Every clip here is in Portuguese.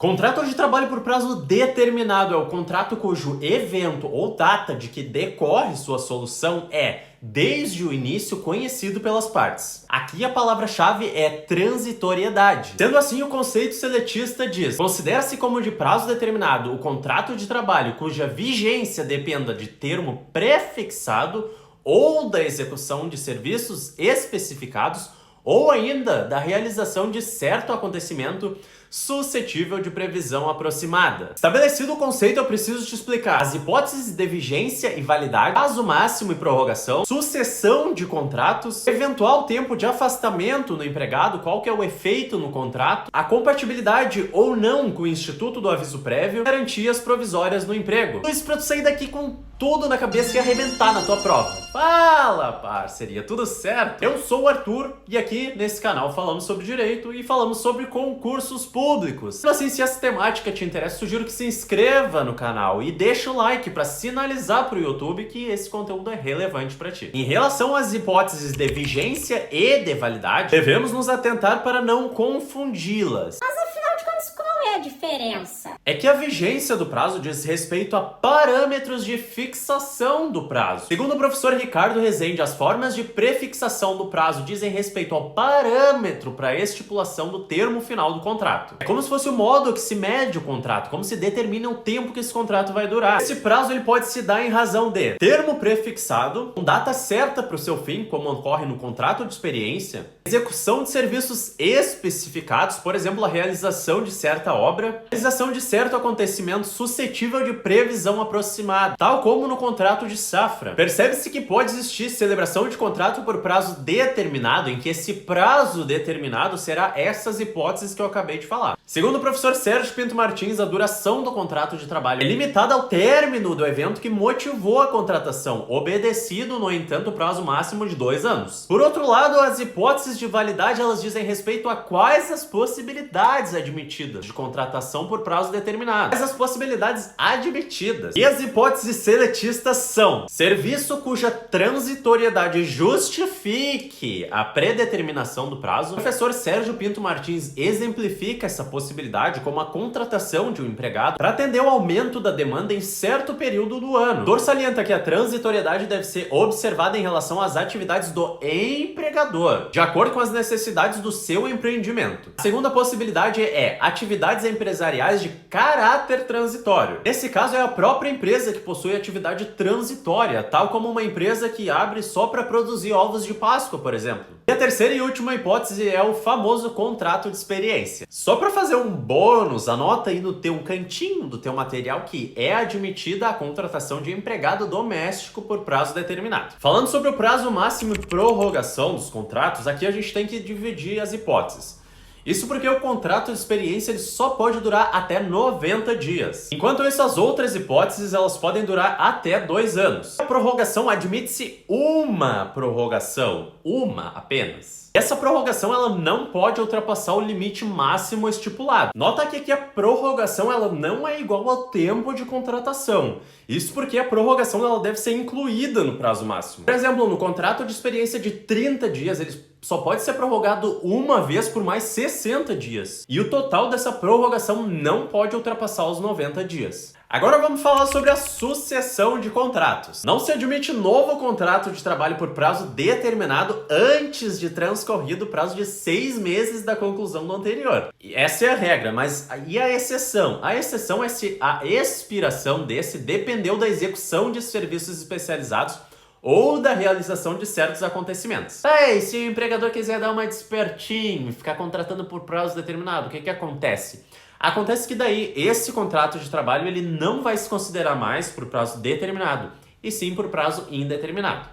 Contrato de trabalho por prazo determinado é o contrato cujo evento ou data de que decorre sua solução é, desde o início, conhecido pelas partes. Aqui a palavra-chave é transitoriedade. Sendo assim, o conceito seletista diz: considera-se como de prazo determinado o contrato de trabalho cuja vigência dependa de termo prefixado ou da execução de serviços especificados ou ainda da realização de certo acontecimento suscetível de previsão aproximada. Estabelecido o conceito, eu preciso te explicar as hipóteses de vigência e validade, prazo máximo e prorrogação, sucessão de contratos, eventual tempo de afastamento no empregado, qual que é o efeito no contrato, a compatibilidade ou não com o instituto do aviso prévio, garantias provisórias no emprego. Tudo isso pra tu sair daqui com tudo na cabeça e arrebentar na tua prova. Fala, parceria, tudo certo? Eu sou o Arthur e aqui nesse canal falamos sobre direito e falamos sobre concursos públicos. Então assim, se essa temática te interessa, sugiro que se inscreva no canal e deixe o like para sinalizar para o YouTube que esse conteúdo é relevante para ti. Em relação às hipóteses de vigência e de validade, devemos nos atentar para não confundi-las. Mas afinal de contas, qual é a diferença? É que a vigência do prazo diz respeito a parâmetros de fixação do prazo. Segundo o professor Ricardo Rezende, as formas de prefixação do prazo dizem respeito ao parâmetro para a estipulação do termo final do contrato. É como se fosse o modo que se mede o contrato, como se determina o tempo que esse contrato vai durar. Esse prazo ele pode se dar em razão de termo prefixado, com data certa para o seu fim, como ocorre no contrato de experiência, execução de serviços especificados, por exemplo, a realização de certa obra, realização de certo acontecimento suscetível de previsão aproximada, tal como no contrato de safra. Percebe-se que pode existir celebração de contrato por prazo determinado, em que esse prazo determinado será essas hipóteses que eu acabei de falar. Segundo o professor Sérgio Pinto Martins, a duração do contrato de trabalho é limitada ao término do evento que motivou a contratação, obedecido, no entanto, o prazo máximo de 2 anos. Por outro lado, as hipóteses de validade, elas dizem respeito a quais as possibilidades admitidas de contratação por prazo determinado. Quais as possibilidades admitidas. E as hipóteses seletistas são: serviço cuja transitoriedade justifique a predeterminação do prazo. O professor Sérgio Pinto Martins exemplifica essa possibilidade como a contratação de um empregado para atender ao aumento da demanda em certo período do ano. O autor salienta que a transitoriedade deve ser observada em relação às atividades do empregador, de acordo com as necessidades do seu empreendimento. A segunda possibilidade é atividades empresariais de caráter transitório. Nesse caso, é a própria empresa que possui atividade transitória, tal como uma empresa que abre só para produzir ovos de Páscoa, por exemplo. E a terceira e última hipótese é o famoso contrato de experiência. Só para fazer um bônus, anota aí no teu cantinho do teu material que é admitida a contratação de empregado doméstico por prazo determinado. Falando sobre o prazo máximo e prorrogação dos contratos, aqui a gente tem que dividir as hipóteses. Isso porque o contrato de experiência ele só pode durar até 90 dias. Enquanto isso, as outras hipóteses elas podem durar até 2 anos. A prorrogação admite-se uma prorrogação, uma apenas. Essa prorrogação ela não pode ultrapassar o limite máximo estipulado. Nota aqui que a prorrogação ela não é igual ao tempo de contratação. Isso porque a prorrogação ela deve ser incluída no prazo máximo. Por exemplo, no contrato de experiência de 30 dias, ele só pode ser prorrogado uma vez por mais 60 dias. E o total dessa prorrogação não pode ultrapassar os 90 dias. Agora vamos falar sobre a sucessão de contratos. Não se admite novo contrato de trabalho por prazo determinado antes de transcorrido o prazo de 6 meses da conclusão do anterior. E essa é a regra, mas e a exceção? A exceção é se a expiração desse dependeu da execução de serviços especializados ou da realização de certos acontecimentos. E se o empregador quiser dar uma despertinho e ficar contratando por prazo determinado, o que acontece? Acontece que daí esse contrato de trabalho ele não vai se considerar mais por prazo determinado, e sim por prazo indeterminado.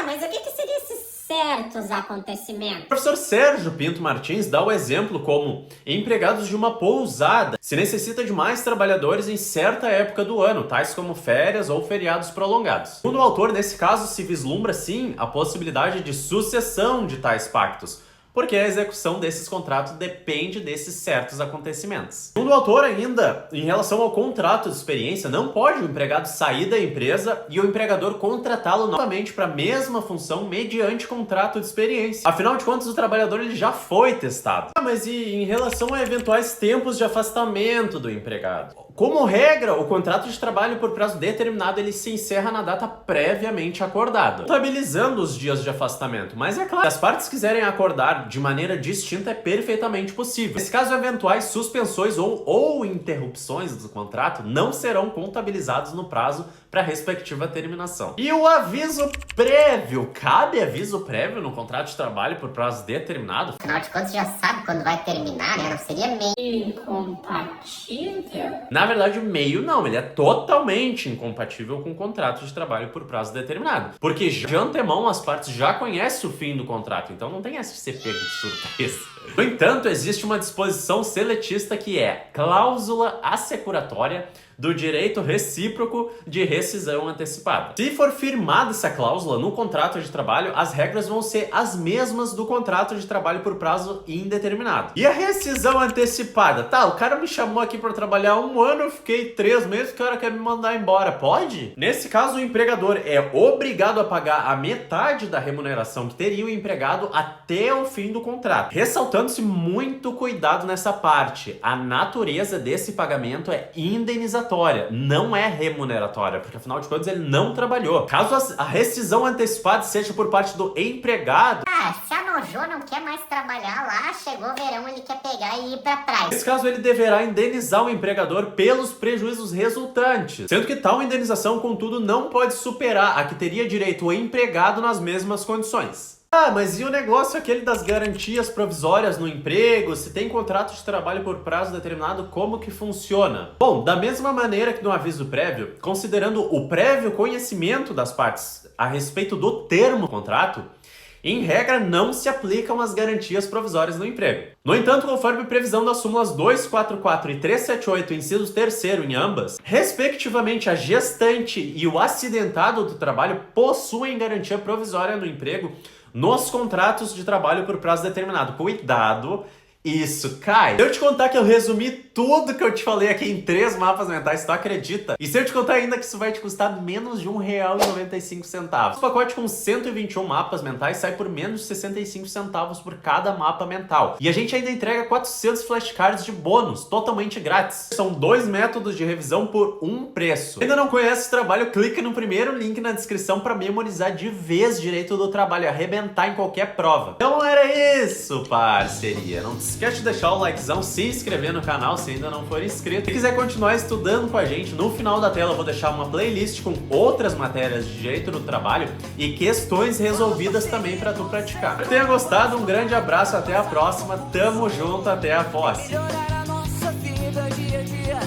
Mas o que seria esses certos acontecimentos? O professor Sérgio Pinto Martins dá o exemplo como empregados de uma pousada se necessita de mais trabalhadores em certa época do ano, tais como férias ou feriados prolongados. Segundo o autor, nesse caso se vislumbra sim a possibilidade de sucessão de tais pactos, porque a execução desses contratos depende desses certos acontecimentos. Segundo o autor ainda, em relação ao contrato de experiência, não pode o empregado sair da empresa e o empregador contratá-lo novamente para a mesma função mediante contrato de experiência. Afinal de contas, o trabalhador ele já foi testado. Mas e em relação a eventuais tempos de afastamento do empregado? Como regra, o contrato de trabalho por prazo determinado ele se encerra na data previamente acordada, contabilizando os dias de afastamento. Mas é claro, se as partes quiserem acordar de maneira distinta, é perfeitamente possível. Nesse caso, eventuais suspensões ou interrupções do contrato não serão contabilizados no prazo para a respectiva terminação. E o aviso prévio? Cabe aviso prévio no contrato de trabalho por prazo determinado? Afinal de contas, já sabe quando vai terminar, né? Não seria meio incompatível? Na verdade, meio não, ele é totalmente incompatível com o contrato de trabalho por prazo determinado. Porque de antemão as partes já conhecem o fim do contrato, então não tem essa de ser pego de surpresa. No entanto, existe uma disposição seletista que é cláusula assecuratória do direito recíproco de rescisão antecipada. Se for firmada essa cláusula no contrato de trabalho, as regras vão ser as mesmas do contrato de trabalho por prazo indeterminado. E a rescisão antecipada? Tá, o cara me chamou aqui para trabalhar 1 ano, eu fiquei 3 meses, o cara quer me mandar embora. Pode? Nesse caso, o empregador é obrigado a pagar a metade da remuneração que teria o empregado até o fim do contrato. Ressaltando-se muito cuidado nessa parte. A natureza desse pagamento é indenizatória, não é remuneratória, porque afinal de contas ele não trabalhou. Caso a rescisão antecipada seja por parte do empregado, Se a Nojo não quer mais trabalhar lá, chegou o verão, ele quer pegar e ir pra praia. nesse caso ele deverá indenizar o empregador pelos prejuízos resultantes, sendo que tal indenização, contudo, não pode superar a que teria direito o empregado nas mesmas condições. Mas e o negócio aquele das garantias provisórias no emprego? Se tem contrato de trabalho por prazo determinado, como que funciona? Bom, da mesma maneira que no aviso prévio, considerando o prévio conhecimento das partes a respeito do termo contrato, em regra, não se aplicam as garantias provisórias no emprego. No entanto, conforme previsão das súmulas 244 e 378, inciso 3º em ambas, respectivamente, a gestante e o acidentado do trabalho possuem garantia provisória no emprego nos contratos de trabalho por prazo determinado. Cuidado! Isso cai. Se eu te contar que eu resumi tudo que eu te falei aqui em 3 mapas mentais, tu acredita? E se eu te contar ainda que isso vai te custar menos de R$1,95? O pacote com 121 mapas mentais sai por menos de 65 centavos por cada mapa mental. E a gente ainda entrega 400 flashcards de bônus, totalmente grátis. São 2 métodos de revisão por um preço. Se ainda não conhece esse trabalho, clique no primeiro link na descrição para memorizar de vez direito do trabalho e arrebentar em qualquer prova. Então era isso, parceria. Não te esquece de deixar o likezão, se inscrever no canal se ainda não for inscrito. Se quiser continuar estudando com a gente, no final da tela eu vou deixar uma playlist com outras matérias de direito do trabalho e questões resolvidas também para tu praticar. Espero que tenha gostado, um grande abraço, até a próxima, tamo junto, até a próxima. Melhorar a nossa vida dia a dia.